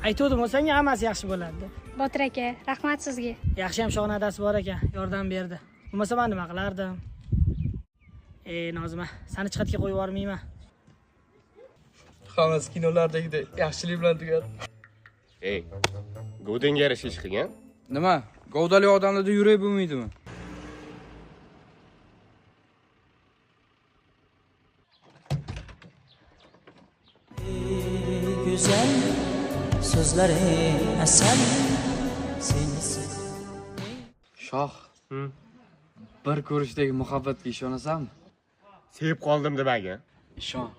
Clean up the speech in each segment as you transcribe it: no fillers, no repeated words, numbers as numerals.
Aytdim, o'sanga hammasi yaxshi bo'ladi. Botir aka, rahmat sizga. Yaxshi ham Shohona adasi bor ekan, yordam berdi. Bo'lmasa men nima qilardim? Nozima, seni chiqatga qo'yib yubormayman. Hammasi kinolardagidek yaxshilik bilan tugadi. G'udinga yarasha ish qilgan. Nima? G'ovdali odamlarda yurak bo'lmaydimi? Güzel sözleri asal sensin. Shoh. Bir ko'rishdagi muhabbatga ishonasanmi? Sevib qoldim demagan. Ishon.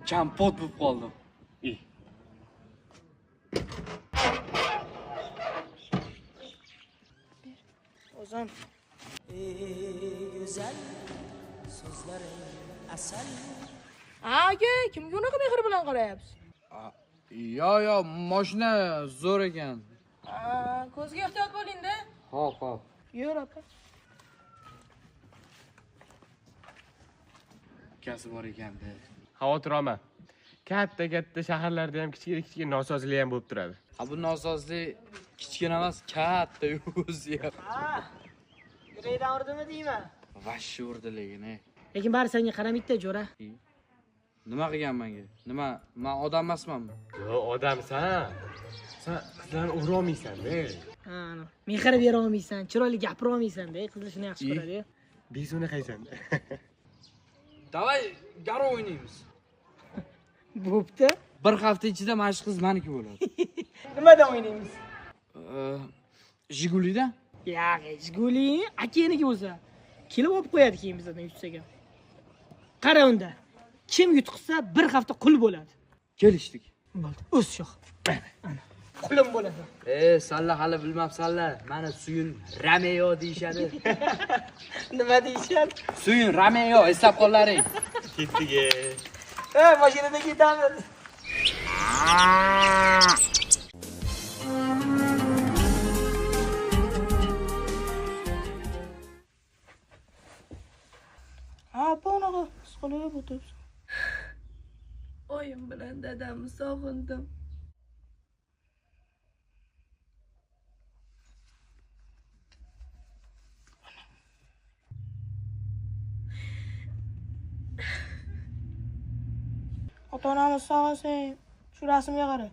Champot bo'lib qoldim. O'zim Güzel sözleri asal. aka, kimga unaqa mehr bilan qarayapsiz? Yo, mashina zo'r ekan. Ko'zga ehtiyot bo'ling-da. Xo'p. Yur aka. Ukasi bor ekan-da. Xavotir olma. Katta shaharlarda ham kichik nosozlik ham bo'lib turadi. Bu nosozlik kichkina emas, katta o'zi ham. Yuraydan urdimi deyman? Vashshi urdi lekin. Lekin bari senga qaramaydi-da, jo'ra. Nima qilgan menga? Nima? Men odam emasmanmi? Yo, odamsan. Sen qizlarni ura olmaysan-da. Mehr bera olmaysan, chiroyli gapira olmaysan-da. Qizlar shuni yaxshi ko'radi-ku. Bezuni qaysan-da. Davay, garov o'ynaymiz. Bo'pti. Bir hafta ichida mana shu qiz meniki bo'ladi. Nimadan o'ynaymiz? Jigulida? Yo'q, Jiguli akaniki bo'lsa, kelib olib qo'yadi keyin bizdan yutsaga. Qara unda. Kim yutqizsa bir hafta qul bo'ladi. Kelishdik. Bo'ldi. O'z shoh. Ana. Qulim bo'ladi. Salla hali bilmabsanlar. Mana Suyun Rameo deyshadi. Nima deyishadi? Suyun Rameo, eslab qollaring. Ketdik. Mashinada ketamiz. Bunaqa siqilib o'tiribsiz. Oyim bilan dadamni sog'indim. Ota-onamiz sog'asang, shu rasmga qara.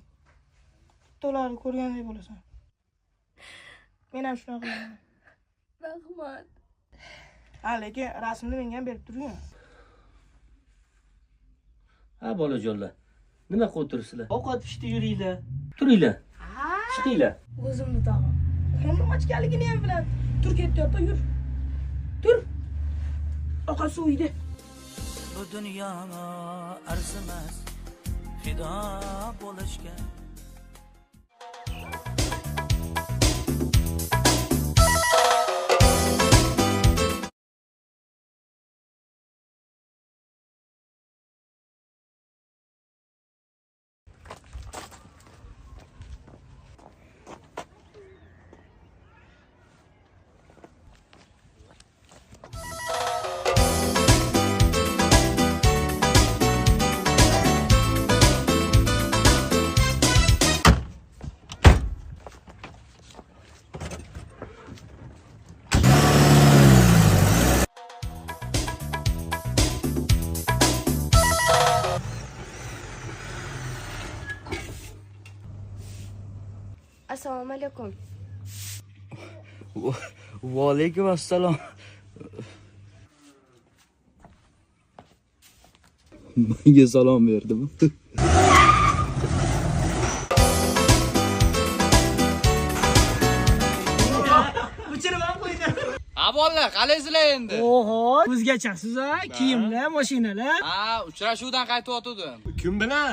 To'larni ko'rgandek bo'lasan. Men ham shunaqa qilaman. Rahmat. Lekin rasmni menga ham berib turing. Bolajonlar. Nima qilib o'tirsizlar? Ovqat pishdi yuringlar. Turinglar. Chiqinglar. O'zimni tog'im. Qo'limni ochganligini ham biladi. Tur ketyapti, yur. Tur. Ovqat suviydi. Bu dünya arzimas fido bo'lishga. Assalomu alaykum. Va alaykum assalom. Menga salom berdimi? Bolalar, qalaysizlar endi? Oho, o'zgachasiz-a? Kiyimlar, mashinalar. Uchrashuvdan qaytib o'tdim. Kim bilan?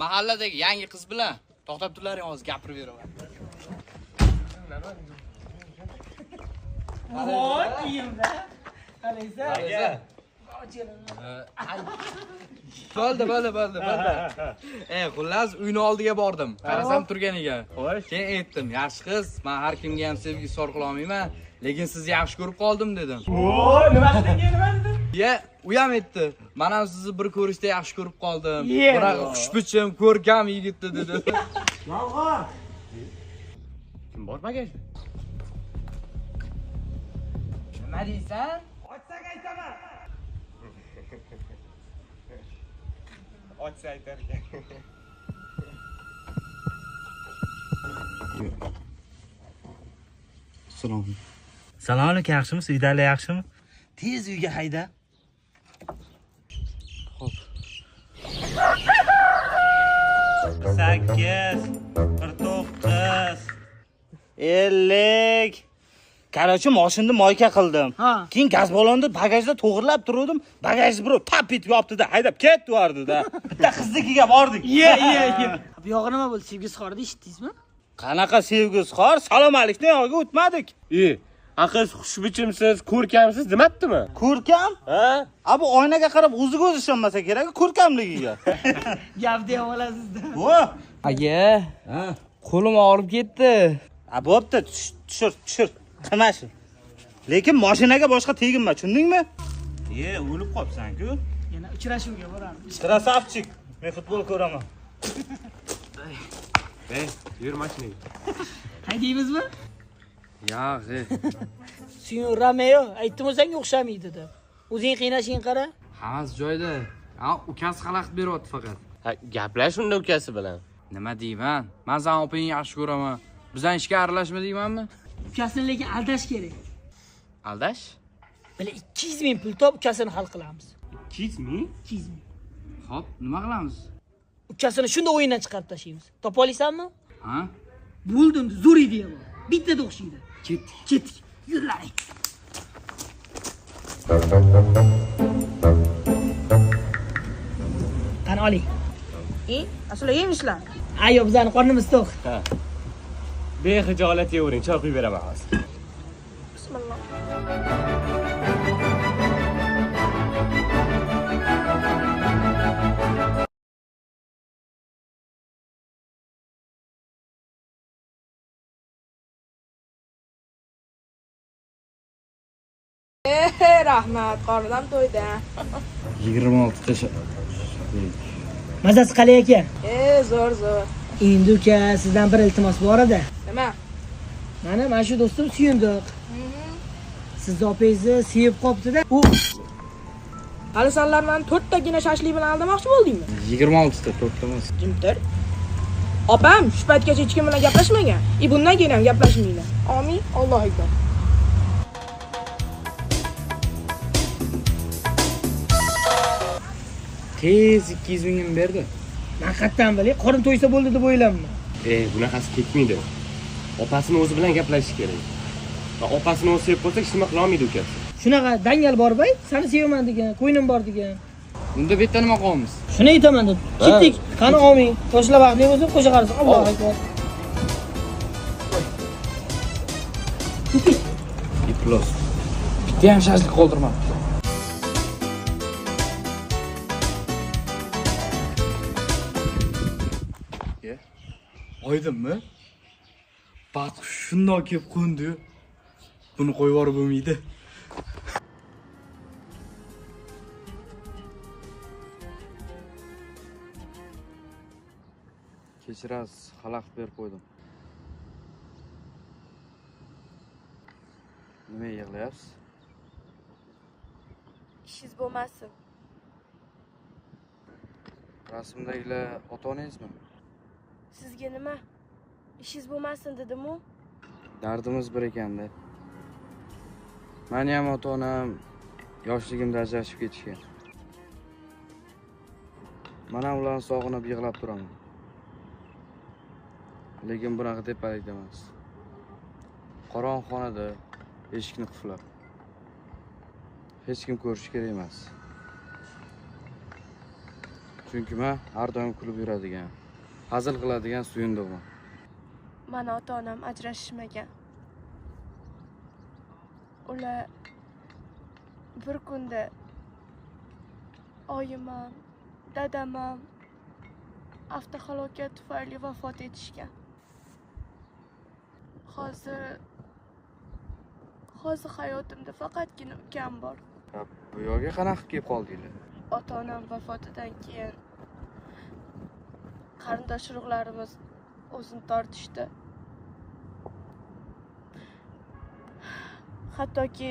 Mahalladagi yangi qiz bilan. To'xtab turlaring, hozir gapirib beraman. Oho, kiyimlar. Qalaysiz? Bo'ldi. Xullas uyni oldiga bordim. Qarasam turgan ekan. Keyin aytdim, yaxshi qiz, men har kimga ham sevgi izhor qila olmayman, lekin sizni yaxshi ko'rib qoldim dedim. Nima deding? U ham aytdi, men ham sizni bir ko'rishda yaxshi ko'rib qoldim. Biroq xushbichim, ko'rkam yigitdi dedi. Yolg'on. Kim bor bagajda? Nima deysan? Ochsak aytaman. Ochsa aytar ekan. Salom. Salom alaykum, yaxshimisiz? Uydalar yaxshimi? Tez uyga hayda. Xo'p. 8 49 50. Qarachi, mashinani moyka qildim. Ha. Keyin gaz ballonni bagajda to'g'irlab turdim. Bagajni birov pap etib yopdi-da, haydab ketdi vardida. Bitta qiznikiga bordik. Ye. Bu yog'i nima bo'ldi? Sevgisi qordi, eshitdingizmi? Qanaqa sevgisi xor? Salom alaykum yo'g'iga o'tmadik. Aql xushbichimsiz, ko'rkamsiz demadimi? Ko'rkam? Ha? Bu oynaga qarab o'ziga o'zi ishonmasa kerak, ko'rkamligiga. Gapni ham olasizda. Vo! Aka, qo'lim og'rib ketdi. Bo'pti, tushir. Qilma shu. Lekin mashinaga boshqa teginma, tushundingmi? O'lib qopsan-ku. Yana uchrashuvga boramiz. Krasavchik. Men futbol ko'raman. Yur mashinaga. Haydaymizmi? Yo'q. Suyun Romeo, aytdim o'zanga o'xshamaydi-da. O'zing qiynashing qara. Hammasi joyida. Ukasi xalaqit beryapti faqat. Ha, gaplash unda ukasi bilan. Nima deyman? Men san opangni yaxshi ko'raman. Bizdan ishga aralashma deymanmi? Ukasini lekin aldash kerak. Aldash? Bila 200 ming pul top ukasini hal qilamiz. 200 ming? 200 ming. Xo'p, nima qilamiz? Ukasini shunda o'yindan chiqarib tashlaymiz. Topa olasanmi? Ha? Bo'ldim, zo'r ideya bor. Bittada o'xshaydi. Ketdik. Yurlaring. Qani oling. Asli yeymishlar. Ayo, bizani qornimiz to'q. Ha. Bexijolat yevering, choy quyib beraman hozir. Bismillah. Rahmat, qornam to'ydi. 26 ta. Mazasi qalay aka? Zo'r. Endi uka, sizdan bir iltimos bor edi. Nima? Mana shu do'stim suyundiq. Siz opingizni sevib qopti-da. U Hali senlar meni 4 tagina shashlik bilan aldamoqchi bo'ldingmi? 26 ta, 4 ta emas. Jimtir. Opam shu paytgacha hech kim bilan gaplashmagan. Bundan keyin ham gaplashmaydi. Amin. Alloh akbar. Tez 200 mingni berdi. men qattan bilay, qorin to'ysa bo'ldi deb o'ylayman. Bunaqasi ketmaydi. Opasini o'zi bilan gaplashish kerak. Va opasini o'zi sevib qolsa, hech nima qila olmaydi ukasi. Shunaqa dangal borbay, seni sevaman degan, qo'ynim bor degan. Bunda bu yerda nima qilamiz? Shuni aytaman deb. Ketdik. Qani omin. Toshlar vaqtli bo'lsa qo'sha qarasa. Allohu akbar. Iplos. Bitta ham shashlik qoldirma. Oydinmi? Baxt shundoq kelib qo'ndi. Buni qo'yib yuborib bo'lmaydi. Kechirasiz, xalaqit berib qo'ydim. Nima yig'layapsiz? Ishingiz bo'lmasin. Rasmdagilar ota-onangizmi? Sizga nima? Ishingiz bo'lmasin dedim-ku. Dardimiz bir ekanda. Meni ham ota-onam yoshligimda ajrashib ketishgan. Men ham ularni sog'inib yig'lab turaman. Lekin bunaqa tepalik emas. Qorong'xonada eshikni qulflab. Hech kim ko'rish kerak emas. Chunki men har doim kulib yuradigan, hazil qiladigan suyundiqman. Mana ota-onam ajrashishmagan. Ular bir kunda oyim ham, dadam ham avtohalokat tufayli vafot etishgan. Hozir hayotimda faqatgina ukam bor. Bu yo'lga qanaqa kelib qoldinglar? Ota-onam vafotidan keyin qarindosh urug'larimiz o'zini tortishdi. Hattoki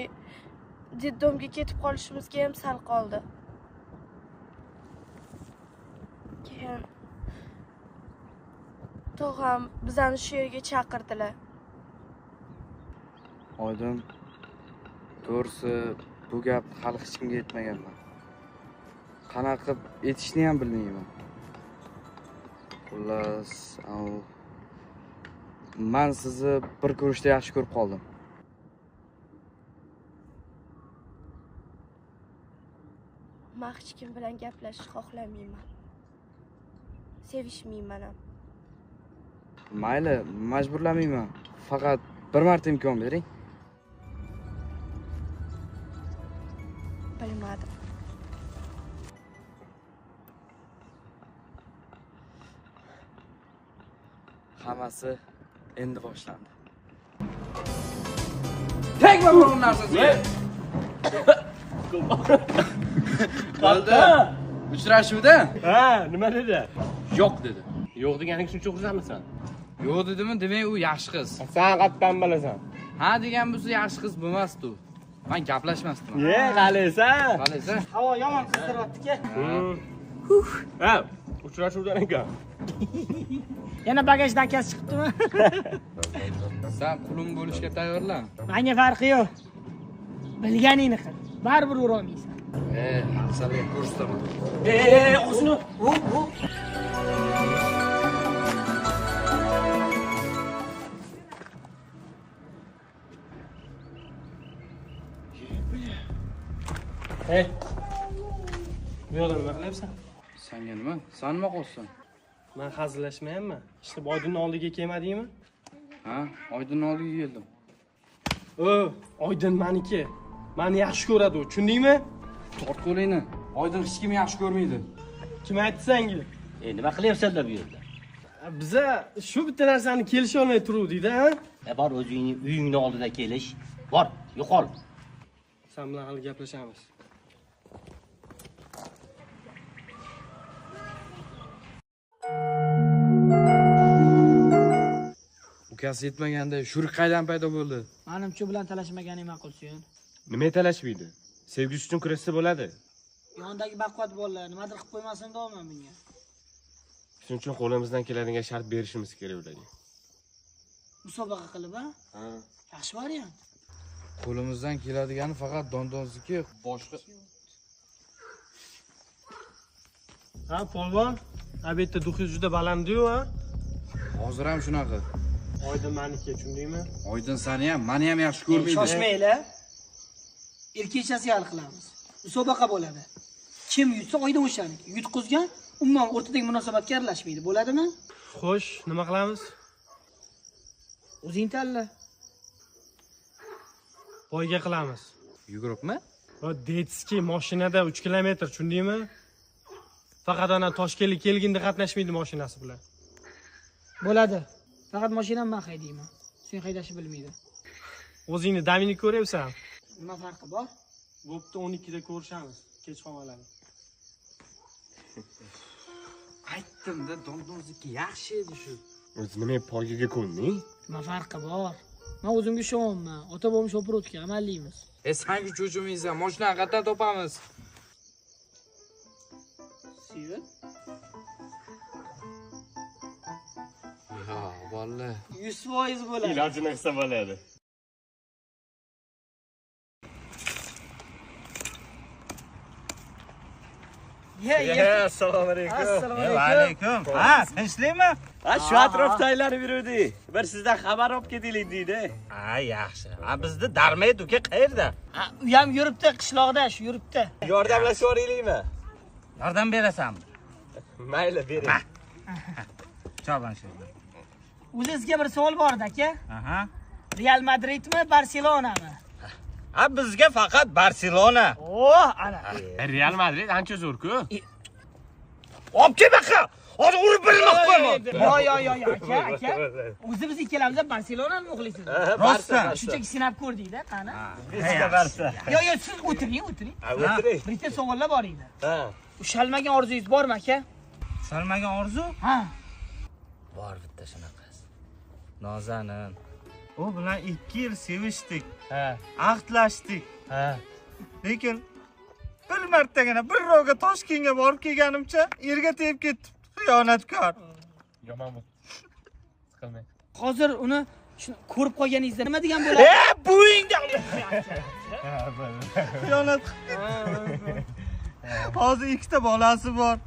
detdomga ketib qolishimizga ham sal qoldi. Keyin tog'am bizani shu yerga chaqirdilar. Oydin, to'g'risi bu gap hali hech kimga yetmaganman. Qanaqa qilib etishni ham bilmayman. Xullas, men sizni bir ko'rishda yaxshi ko'rib qoldim. Men hech kim bilan gaplashishni xohlamayman. Sevishmayman ham. Mayli, majburlamayman. Faqat bir marta imkon bering. Bilmadim. Hammasi endi boshlandi. Tegma bu narsasiga. Bo'ldi. Uchrashuvda? Ha, nima dedi? Yo'q dedi. Yo'q deganing shuncha xursandmisan? Yo'q dedimi? Demak, u yaxshi qiz. Sen qayerdan bilasan? Ha degan bo'lsa yaxshi qiz bo'lmasdi. Men gaplashmasdim. G'alisan. G'alisan? Havo yomon qizdiryapti-ku. Ha, uchrashuvdan ekan. Yana bagajdan akasi chiqibdimi? Sen qulim bo'lishga tayyorlan. Menga farqi yo'q. Bilganingni qil. Baribir ura olmaysan. Senga ko'rsataman. O'zini. Hey. Bu yo'lda nima qilyapsan? Senga nima? Sen nima qilsan? Men hazillashmayapman. Ishni Oydinning oldiga kelmadingmi? Ha, Oydinning oldiga keldim. Oydin meniki. Meni yaxshi ko'radi, tushundingmi? Tort qo'lingni. Oydin hech kim yaxshi ko'rmaydi. Kim aytdi senga? Nima qilyapsanlar bu yerda? Biza shu bitta narsani kelisha olmay turuvdik-da, ha? Bor uyingni oldida kelish. Bor, yo'qol. Sen bilan hali gaplashamiz. Ukasi yetmaganda Shurik qaydan paydo bo'ldi? Menimcha bilan talashmaganing ma'qul Suyon. Nima talashmaydi? Sevgisi uchun kurashsa bo'ladi. Yondagi baquvvat bolalar nimadir qilib qo'ymasin deyman bunga. Shuning uchun qo'limizdan keladigan shart berishimiz kerak ularga. Musobaqa qilib, ha? Yaxshi variant. Qo'limizdan keladigani faqat dondonzniki, boshqa. Ha, polvon. Albatta duxingiz juda baland-ku, ha? Hozir ham shunaqa. Oydin meniki, tushundingmi? Oydin seni ham, meni ham yaxshi ko'rmaydi. Shoshmanglar. Erkechasi hal qilamiz. Musobaqa bo'ladi. Kim yutsa Oydin o'shaniki. Yutqizgan umuman o'rtadagi munosabatga aralashmaydi. Bo'ladimi? Xo'sh, nima qilamiz? O'zing tanla. Poyga qilamiz. Yuguribmi? Deytski mashinada 3 kilometr, tushundingmi? Faqat ana Toshkentga kelganda qatnashmaydi mashinasi bilan. Bo'ladi. Faqat mashinam men haydayman. Sen haydashni bilmaydi. O'zingni Dominik ko'ryapsan? Nima farqi bor? Bo'pti, 12da ko'rishamiz. Kech qolmaydi. Aytdim-da, dondonzniki yaxshi edi shu. O'zi nima poygaga ko'nding? Nima farqi bor? Men o'zimga ishonaman. Ota-bobom shopirovka amallaymiz. Sanki cho'chimaysan, mashinani qayerdan topamiz? Suyon. Ha, vallahi. 100% bo'ladi. Ilojini qilsa bo'ladi. Assalomu alaykum. Assalomu Va alaykum. Ha, tinchlikmi? Ha, shu atrofda aylanib yurdik. Bir sizdan xabar olib ketaylik deydi. Ha, yaxshi. Ha, bizda Darmayt uka qayerda? U ham yuribdi, qishloqda, shu yuribdi. Yordamlashib yuboraylikmi? Yordam berasanmi? Mayli, bering. Cho'ban shu. O'zingizga bir savol bor edi, aka. Aha. Real Madridmi, Barselonami? Ha, bizga faqat Barselona. Ana. Real Madrid ancha zo'r-ku. Olib kel baqa. Hozir urib bilmoq qo'yma. Yo, aka. O'zimiz ikkalamiz Barselonani muxlisiz. Rostdan. Shunchaki sinab ko'rdik-da, qani? Bizga Barsa. Yo, siz o'tiring. O'tiring. Bitta savollar bor edi. Ha. Ushalmagan orzungiz bormi, aka? Salmagan orzu? Ha. bor bitta shunaqasi. Nozanin. U bilan 2 yil sevishdik. Ahdlashdik. Lekin bir martagina bir ro'ga Toshkentga borib kelganimcha yerga tegib ketdi. Xiyonatkor. Yomon bu. Siqilmang. Hozir uni ko'rib qolganingizda nima degan bo'ladi? Buvingda. Xiyonat. Hozir 2 ta bolasi bor.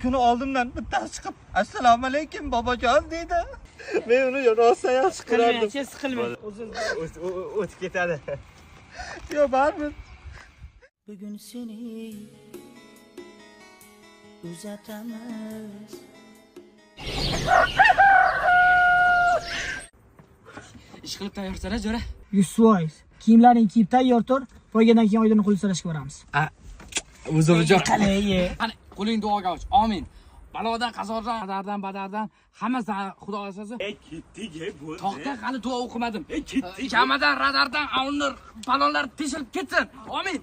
Kuni oldimdan bittasi chiqib, "Assalomu alaykum bobojon" dedi. Men uni rosa yaxshi ko'rardim. Siqilmang. O'tib ketadi. Yo'q, baribir. Bugun seni uzatamiz. Ish qilib tayyorsan-a, jo'ra? 100%. Kiyimlaring kiyib tayyor tur. Foydadan keyin Oydinni qo'l so'rashga boramiz. O'zim jo'ra. Qalay. Qani, qo'ling duoga och. Amin. Balodan, qazodan, qadardan, badardan hammasidan Xudo asrasin. Ketdik, bu. To'xta, hali duo o'qimadim. Kamadan, radardan, avnir, balonlar teshilib ketsin. Amin.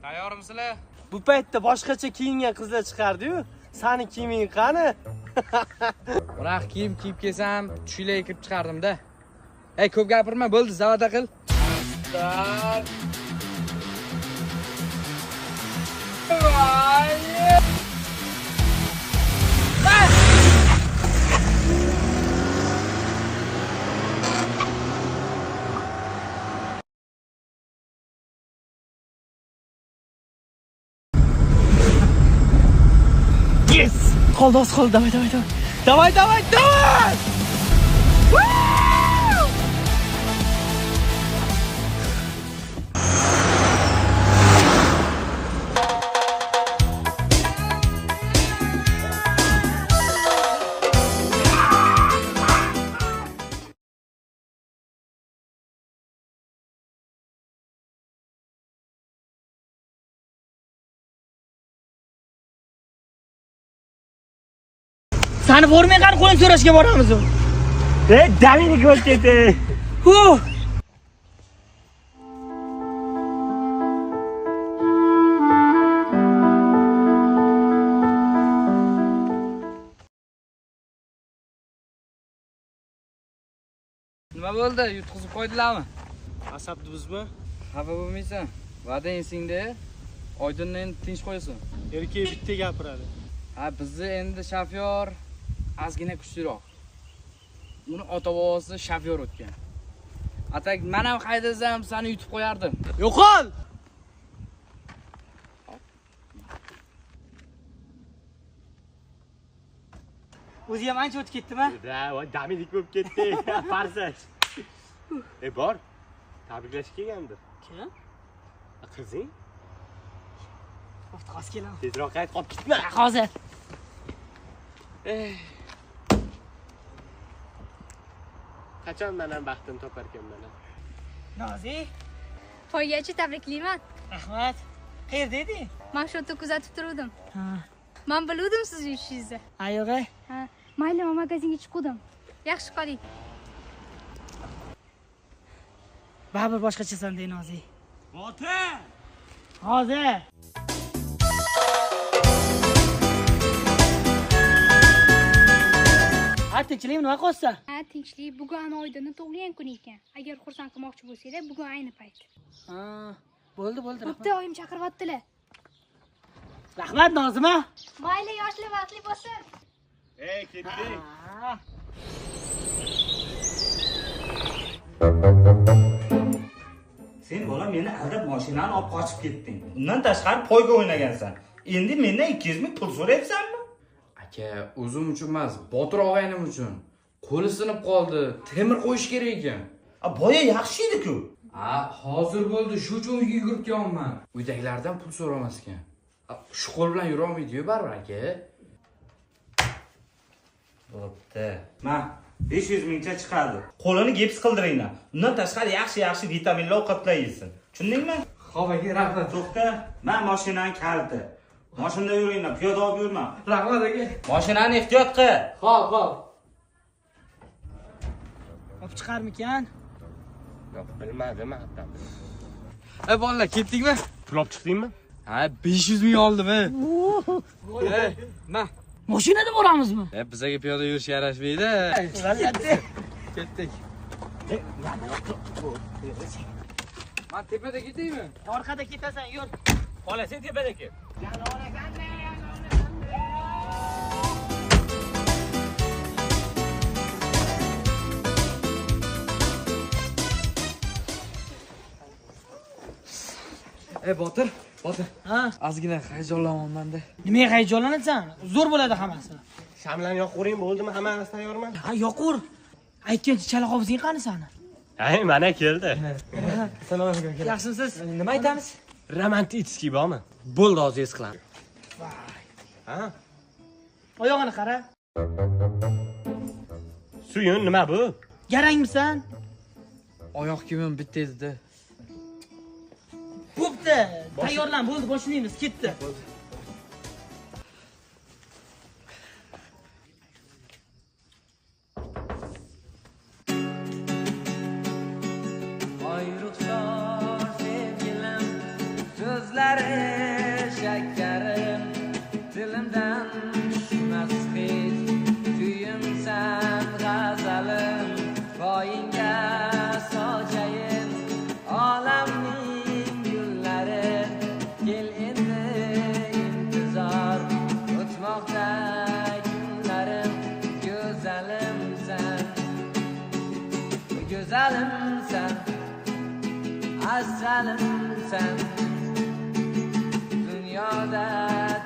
Tayyormisizlar? Bu paytda boshqacha kiyingan qizlar chiqardi-yu. Sani kiyiming qani? Biroq kiyim kiyib kelsam, tushinglarga kirib chiqardim-da. Ey, ko'p gapirma, bo'ldi, zavada qil. Yes! Qoldi, qoldi. Davay. Sani bormay qani qo'lini so'rashga boramiz. Damini ko'rib ketdi. Nima bo'ldi? Yutqizib qo'ydilarmi? Asabni buzma. Xafa bo'lmaysan. Va'da ensingda Oydinni endi tinch qo'yasan. Erkak bitta gapiradi. Ha, bizni endi shofyor ozgina kuchliroq. Uni ota-bobosi shofyor o'tgan. Atak men ham haydasam seni yutib qo'yardim. Yo'qol! O'zi ham ancha o'tib ketdimi? Damini ko'p ketdi. Farsash. Bor. Tabriklash kelgandir. Kim? Qizing? O'tqaz kelam. Tezroq qayt, qolib ketma. Hozir. Qachon men ham baxtim toparkanman. Nozi, Poygachi tabriklayman. rahmat. Qayerda eding? Men shu yerda kuzatib turdim. Ha. Men bildim siz yushingizni. Ayo'g'a. Ha, mayli, men magazinga chiqdim. Yaxshi qoling. Baribir boshqachasan dey Nozi. Ota! Hozir. Tinchlikmi, nima qilyapsan? Ha, tinchlik. Bugun Oydinni tug'ilgan kuni ekan. Agar xursand qilmoqchi bo'lsanglar, bugun ayni payt. Ha, bo'ldi. Bitta oyim chaqiryaptilar. Rahmat Nozima. Mayli, yoshli vaqtli bo'lsin. Ketdik. Sen bola meni aldab mashinani olib qochib ketding. Undan tashqari poyga o'ynagansan. Endi mendan 200 ming pul so'rayapsanmi? Aka, o'zim uchun emas, Botir og'aynim uchun. Qo'li sinib qoldi. Temir qo'yish kerak ekan. Boya yaxshi edi-ku. Hozir bo'ldi, shu uchun uyga yugurib kelganman. Uydagilardan pul so'ramas ekan. Shu qo'l bilan yura olmaydi-yu baribir aka. Bo'pti. Ma 500 mingcha chiqadi. Qo'lini gips qildiringlar. Undan tashqari yaxshi vitaminli ovqatlar yesin. Tushundingmi? Xo'p aka, rahmat. To'xta, men mashinani kaliti. Mashinada yuringlar, piyoda olib yurma. Rahmat aka. Mashinani ehtiyot qil. Xo'p. Olib chiqarmikan? Yo'q, bilmadim hatta. Bolalar, ketdikmi? Pul olib chiqdingmi? Ha, 500 ming oldim, Ma. Mashinada boramizmi? Bizga piyoda yurish yarashmaydi. Vallahi. Ketdik. Men tepada ketaymi? Orqada ketasan, yur. Xola, sen tepada ket. Botir. Ha? Ozgina hayajonlanyapman-da. Nimaga hayajonlanasan? Zo'r bo'ladi hammasi. Shamlarni yoqib qo'ying, bo'ldimi? Hammasi tayyormi? Ha, yoqur. Aytgancha chala qobizing qani sani? Ay, mana keldi. Assalomu alaykum. Yaxshimisiz? Nima aytamiz? Romantik bormi? Bo'ldi, hozir es qilamiz. Ha? Oyog'ini qara. Suyun, nima bu? Garangmisan? Oyoq kiyimim bitta edi-da. Bo'pti. Tayyorlan, bo'ldi, boshlaymiz. Ketdi. Ayrıklar sevgilim, sözleri şekerim, dilimden düşmez hiç, düğümsen gazelim, boyinga socayım, alemnin gülleri, gel endi intizar, o'tmoqda günlerim, güzelim sen, asalim sen, dünyada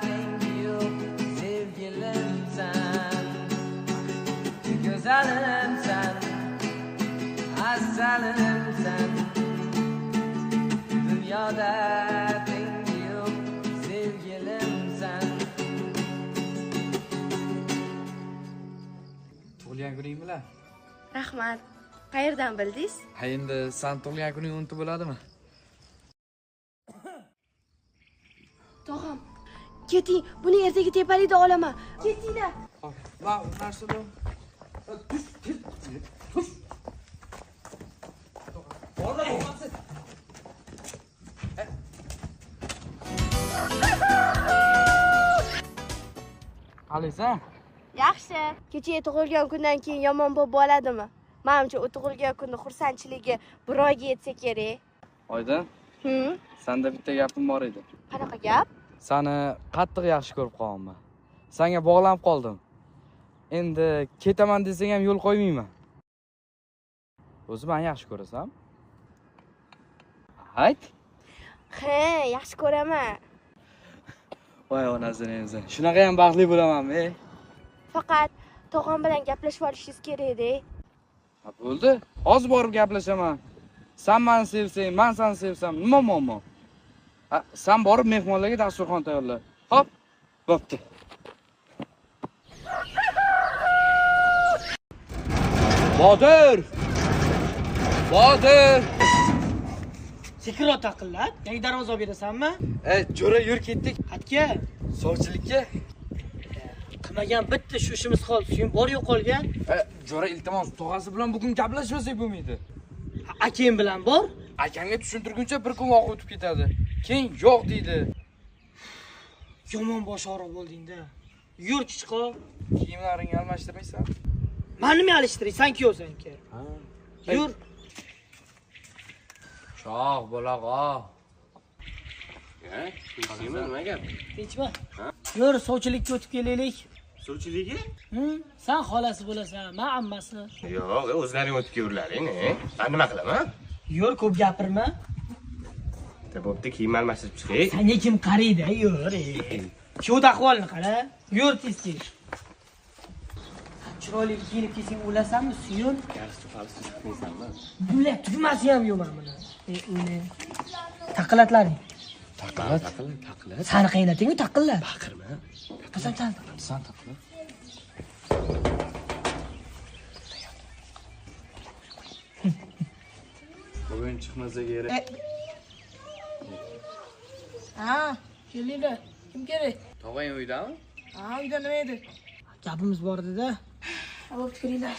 dengi yok sevgilim sen, güzelim sen, asalim sen, dünyada dengi yok sevgilim sen. Tug'ilgan kuningmi-la? Rahmat. Qayerdan bildingiz? Ha, endi sen tug'ilgan kuning unutib bo'ladimi? Tog'am, keting. Buni ertaga tepalikda olaman. Ketinglar. Va, narsa bu. Borda bo'lmasiz. Qalisan? Yaxshi. Kecha tug'ilgan kundan keyin yomon bo'lib bo'ladimi? Menimcha u tug'ilgan kunni xursandchiligi bir oyga yetsa kerak. Oydin. Senda bitta gapim bor edi. Qanaqa gap? Seni qattiq yaxshi ko'rib qolganman. Senga bog'lanib qoldim. Endi ketaman desang ham yo'l qo'ymayman. O'zi meni yaxshi ko'rasan? Ayt. He, yaxshi ko'raman. Voy onasini o'zi. Shunaqa ham baxtli bo'lamanmi? Faqat tog'am bilan gaplashib olishingiz kerak-da. Ha, bo'ldi. Hozir borib gaplashaman. Sen meni sevsang, men seni sevsam, nima muammo? Ha, sen borib mehmonlarga dasturxon tayyorla. Hop, bo'pti. Botir! Botir! Sekinroq taqillat. Yangi darvoza olib berasanmi? Jo'ra yur ketdik. Xatga. Sovchilikka. Qilmagan bitta shu ishimiz qoldi. Keyin bor yo'q qolgan. Jo'ra iltimos, tog'asi bilan bugun gaplashmasak bo'lmaydi. Akam bilan bor. Akamga tushuntirguncha bir kun vaqt o'tib ketadi. Keyin yo'q deydi. Yomon bosh og'riq bo'lding-da. Yur chiqib. Kiyimlaringni almashtirmaysan? Men nima alishtiray? Sen kiyovsan-ki. Yur. Shoh bo'lag'o. Tinchlikmi, nima gap? Tinchmi? Yur, sovchilikka o'tib kelaylik. Suvchiligi? Sen xolasi bo'lasan, men ammasi. Yo'q, o'zlaring o'tib kelurlaring, Ben nima qilaman? Yur, ko'p gapirma. Bo'pti, kiyim almashtirib chiqay. Senga kim qaraydi? Yur. Shu ahvolni qara. Yur tez-tez. Chiroyli kiyinib kelsang o'lasanmi, suyun? Yarisi falsiz chiqmaysanmi? Bular tugmasi ham yo'q men buni. O'la. Taqillatlaring. Taqillat. Sani qaynatingmi taqillat? Baqirma. Sen taqillat. Bugun chiqmasa kerak. Ha, kelinglar. Kim kerak? Tog'ang uydami? Ha, uyda nima edi? Gapimiz bor edi-da. Olib kiringlar.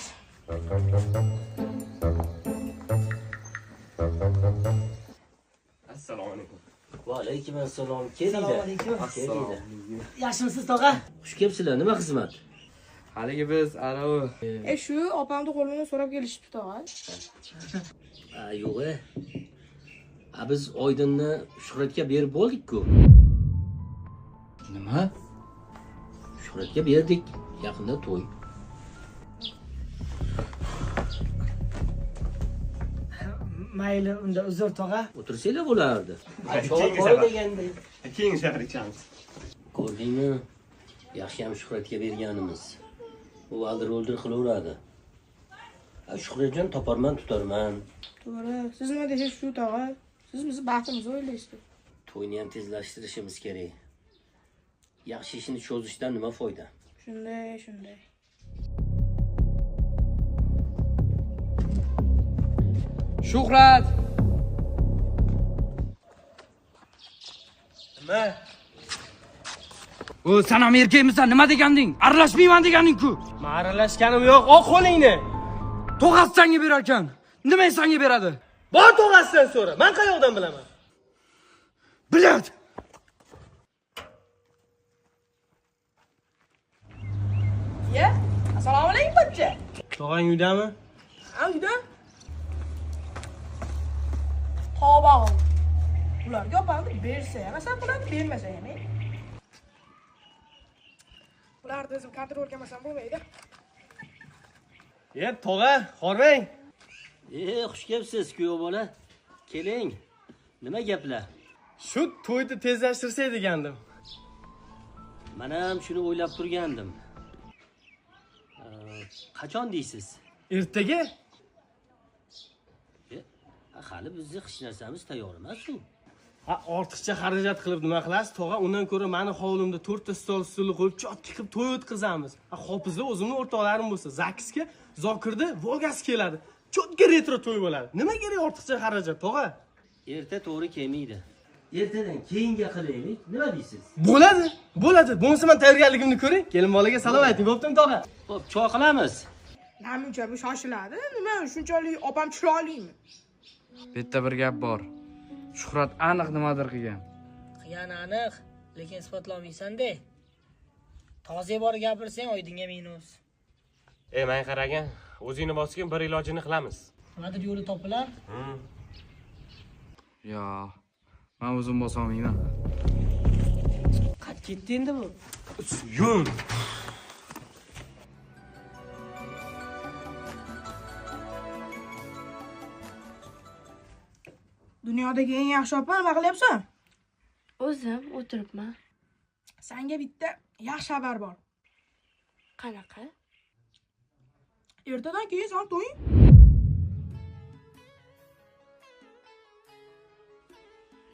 Assalomu alaykum. Va alaykum assalom. Kelinglar. Assalomu alaykum. Kelinglar. Yaxshimisiz tog'a? Xush kelibsizlar. Nima xizmat? Haligi biz anavi Shu opamni qo'lini so'rab kelishibdi tog'a. Yo'q. Biz Oydinni Shuhratga berib bo'ldik-ku. nima? Shuhratga berdik. Yaqinda to'y. Mayli, unda uzr tog'a. O'tirsanglar bo'lardi. Keyingi Keyingi safar ichamiz. Ko'rdingmi? Yaxshi ham Shuhratga berganimiz. U aldir-o'ldir qilaveradi. Shuhratjon toparman, tutarman. To'g'ri. Siz nima deysiz shu tog'a? Siz bizni baxtimizni o'ylaysiz. To'yni ham tezlashtirishimiz kerak. Yaxshi ishni cho'zishdan nima foyda? Shunday. Shuhrat! Nima? O, sen ham erkakmisan, nima deganding? Aralashmayman deganding-ku. Men aralashganim yo'q. Oq qo'lingni. Tog'asi senga berar ekan. Nima senga beradi? Bor tog'asidan so'ra. Men qayoqdan bilaman? Biladi. Assalomu alaykum pochcha. Tog'ang uydami? Uyda. Tobaq. Ularga opamni bersa ham, sen bularni bermasa ham. Ularni o'zim kontrol qilmasam bo'lmaydi. Tog'a, hormang. Xush kelibsiz, kuyov bola. Keling. Nima gaplar? Shu to'yni tezlashtirsak degandim. Men ham shuni o'ylab turgandim. Qachon deysiz? Ertaga? Hali bizni hech narsamiz tayyor emas-ku. Ortiqcha xarajat qilib nima qilasiz? Tog'a, undan ko'ra meni hovlimda 4 ta stol stulni qo'yib, chotki qilib to'y o'tkazamiz. Hopizlar o'zimning o'rtoqlarim bo'lsa, Zakisga, Zokirda Volgasi keladi. Chotga retro to'y bo'ladi. Nima kerak ortiqcha xarajat, tog'a? Erta to'g'ri kelmaydi. Ertadan keyinga qilaylik. Nima deysiz? Bo'ladi. Bo'lmasa men tayyorgarligimni ko'ring. Kelin bolaga salom ayting, bo'ptimi, tog'a? Xo'p, choy qilamiz. Namuncha bu shoshiladi. Nima shunchalik opam chiroylimi? Bitta bir gap bor. Shuhrat aniq nimadir qilgan. Qilgani aniq, lekin isbotlolmaysan-da. Toza bor gapirsang, Oydinga minus. Men qaragan, o'zingni bosgin bir ilojini qilamiz. Nimadir yo'li topilar? Yo, men o'zim bosa olmayman. Qat ketdi endi bu. Yun. Dunyodagi eng yaxshi opa nima qilyapsan? O'zim o'tiribman. Senga bitta yaxshi xabar bor. Qanaqa? Ertadan keyin sen to'ying.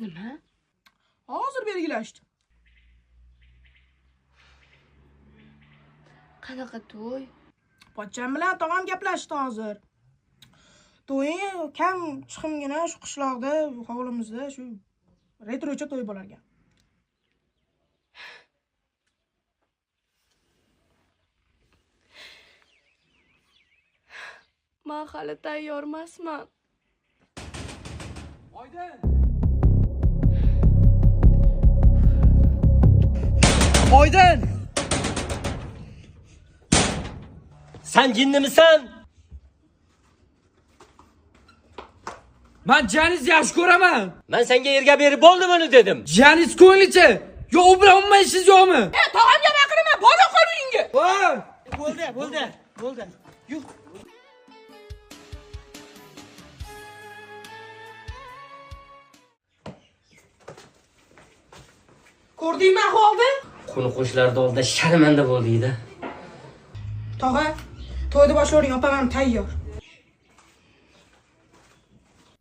Nima? Hozir belgilashdi. Qanaqa to'y? Pochcham bilan tog'am gaplashdi hozir. To'ying kam chiqimgina shu qishloqda, hovlimizda shu retrocha to'y bo'lar ekan. Men hali tayyor emasman. Oydin! Sen jinnimisan? Men Janiz yaxshi ko'raman. Men senga erga berib bo'ldim uni dedim. Janiz ko'nglicha. Yo, u bilan umuman ishingiz yo'qmi? Tog'amga baqiraman, bola qol uyingga. Bo'ldi. Yo'q. Ko'rdingmi ahvolni? Qo'ni-qo'shnilar oldida sharmanda bo'ldingda. Tog'a, to'yni boshlavering, opam ham tayyor.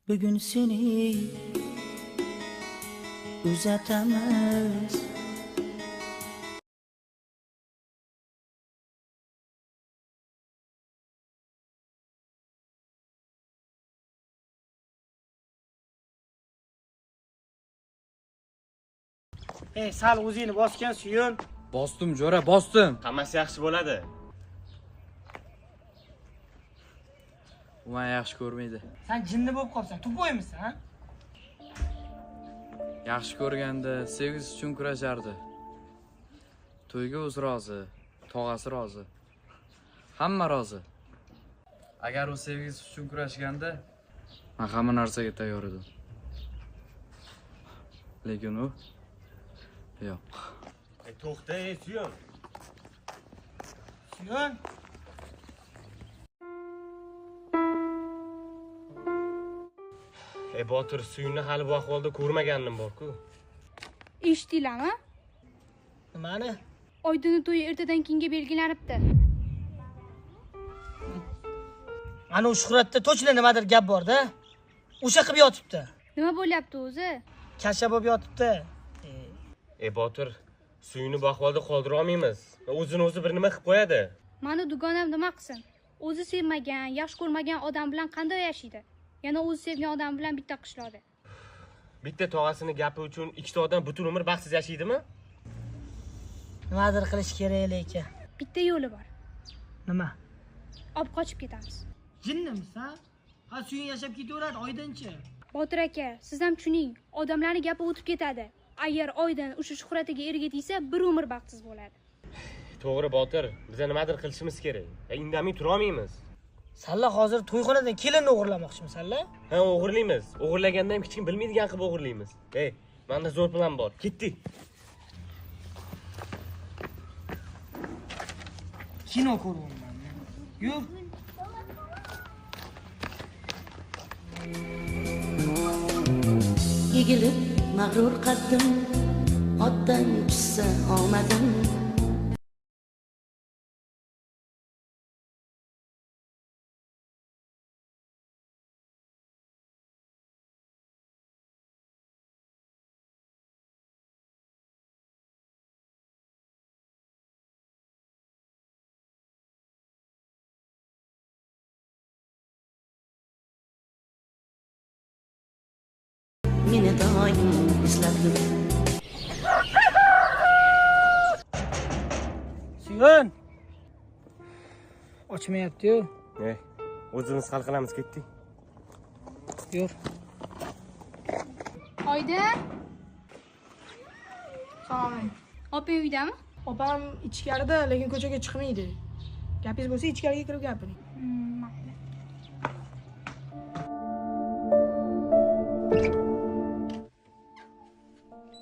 Bugun seni uzatamiz. Sal o'zingni bosgan suyun. Bosdim, jo'ra, bosdim. Hammasi yaxshi bo'ladi. U meni yaxshi ko'rmaydi. Sen jinni bo'lib qolsan, tupoymisan, ha? Yaxshi ko'rganda sevgisi uchun kurashardi. To'yga o'zi rozi, tog'asi rozi. Hamma rozi. Agar u sevgisi uchun kurashganda, men hamma narsaga tayyor edim. Lekin u yo'q. To'xta, Suyon. Suyon. Botir, Suyunni hali bu ahvolda ko'rmagandim bor-ku. Eshitdinglarmi? Nimani? Oydinning to'yi ertadan keyinga belgilanibdi. Ana Shuhratda to'chla nimadir gap bor-da. O'sha qilib yotibdi. Nima bo'lyapti o'zi? Kasha bo'lib yotibdi. Botir, Suyunni bu ahvolda qoldira olmaymiz. O'zini o'zi bir nima qilib qo'yadi. Mani dugonam nima qilsin? O'zi sevmagan, yaxshi ko'rmagan odam bilan qanday yashaydi? Yana o'zi sevgan odam bilan bitta qishloqda. Bitta tog'asini gapi uchun ikkita odam butun umr baxtsiz yashaydimi? Nimadir qilish kerak lekin. Bitta yo'li bor. Nima? Olib qochib ketamiz. Jinnimiz-a? Ha, Suyun yashab ketaveradi, Oydinchi. Botir aka, siz ham tushuning, odamlarning gapi o'tib ketadi. Agar Oydin o'sha Shuhratiga erga tegsa, bir umr baxtsiz bo'ladi. To'g'ri, Botir, biz nimadir qilishimiz kerak. Indamay tura olmaymiz. Salla hozir to'yxonadan kelinni o'g'irlamoqchimiz, salla? Ha, o'g'irlaymiz. O'g'irlaganda ham hech kim bilmaydigan qilib o'g'irlaymiz. Ey, menda zo'r plan bor. Ketdik. Kino ko'ryapman. Yo'q. Egilib mag'rur qaddim, otdan tushsa omadim. Meni doim eslab yur. Suyun. Ochmayapti-yu. O'zimiz hal qilamiz, ketdik. Yur. Oydin, Salom. opang uydami? Opam ichkarida, lekin ko'chaga chiqmaydi. Gapingiz bo'lsa, ichkariga kirib gapiring. Mayli.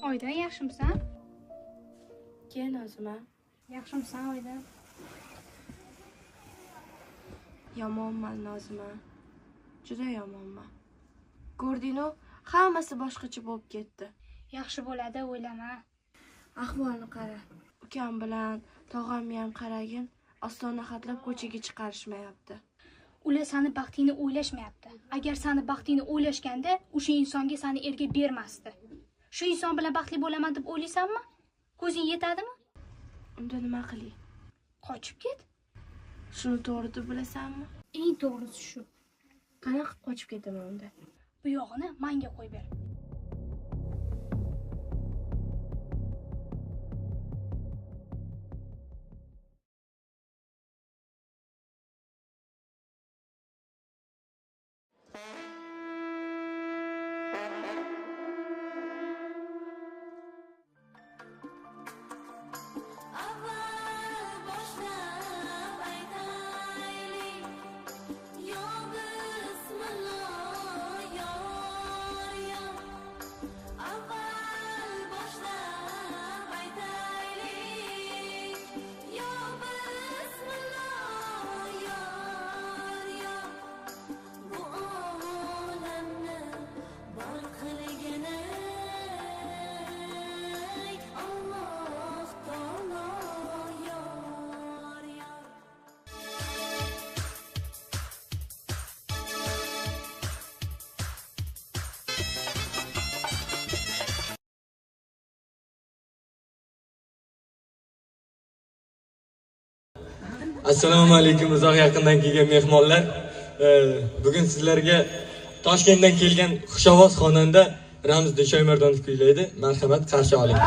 Oydin, yaxshimisan? Keyin o'zima. Yaxshimisan, Oydin? Yomonman Nozima. Juda yomonman. Ko'rdingiz, hammasi boshqacha bo'lib ketdi. Yaxshi bo'ladi, o'ylama. Ahvolni qara. Ukam bilan tog'amni ham qaragin, ostona xatlab ko'chaga chiqarishmayapti. Ular seni baxtingni o'ylashmayapti. Agar seni baxtingni o'ylashganda, o'sha insonga seni erga bermasdi. Shu inson bilan baxtli bo'laman deb o'ylaysanmi? Ko'zing yetadimi? Unda nima qilay? Qochib ket. Shuni to'g'ri deb bilasanmi? Eng to'g'risi shu. Qanaqa qilib qochib ketaman unda? Bu yog'ini menga qo'yib ber. Assalomu alaykum uzoq yaqindan kelgan mehmonlar. Bugun sizlarga Toshkentdan kelgan xushovoz xonanda Ramziddin Shoymardonov kuylaydi. Marhamat, qarshi oling.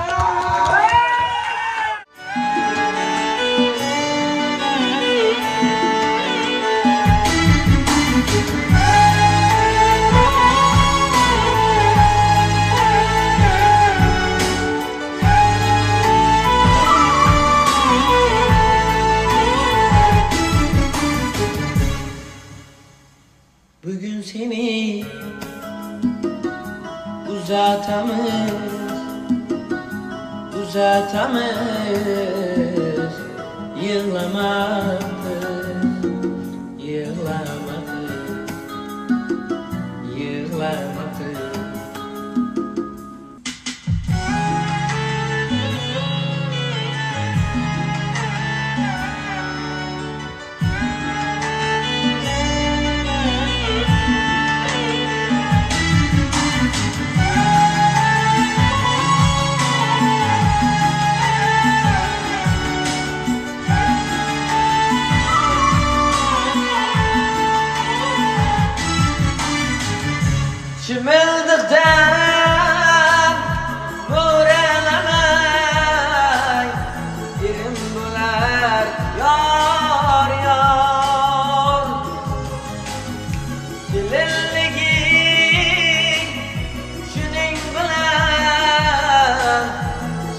uzatamiz, yig'lamadi, yig'lamadi, yig'lamadi. Chimildiqdan mo'ralamay, yerim bo'lar yor yor. Shilinliging shuning bilan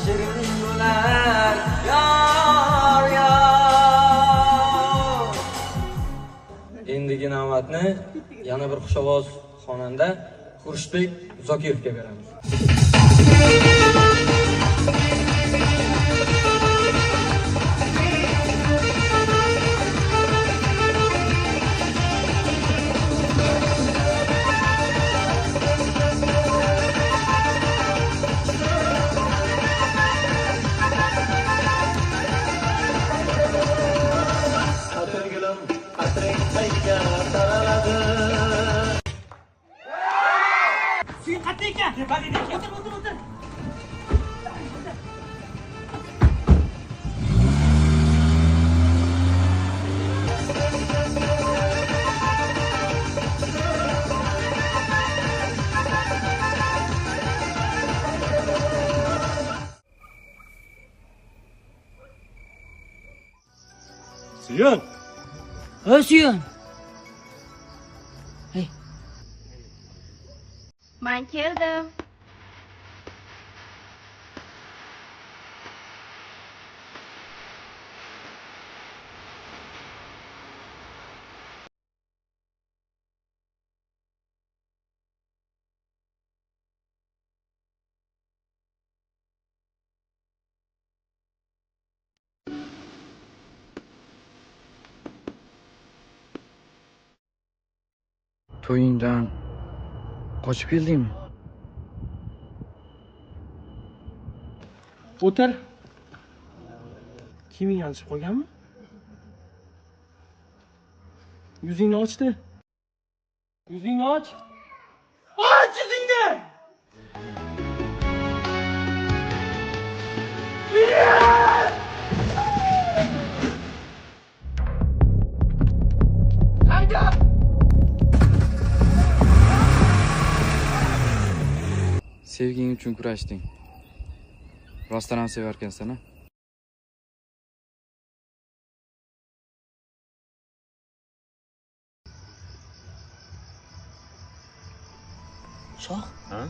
shirin bo'lar yor yor. Endigi navbatni yana bir xushovoz xonanda Xurshidbek Zokirovga beramiz. Atirgilim, atring qayga taraladi. Suyu qattiq ekan. O'tir, o'tir, o'tir. Suyun. Ha, Suyun. Men keldim. To'yingdan qochib keldingmi? O'tir. Kiyiming alishib qo'yganmi? Yuzingni ochdi. Yuzingni och. Och yuzingni! Sevging uchun kurashding. Rostdan ham sevarkansan-a? Shoh? Ha?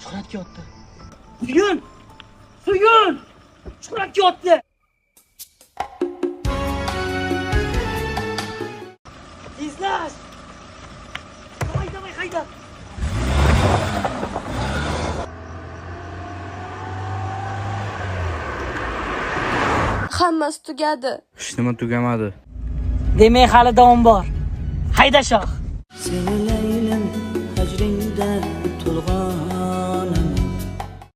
Shuhratga yotdi. Suyun! Suyun! Shuhratga yotdi. Tezlash! Haydamay, hayda! Hammasi tugadi. Hech nima tugamadi. Demak, hali davom bor. Hayda, Shoh. Seni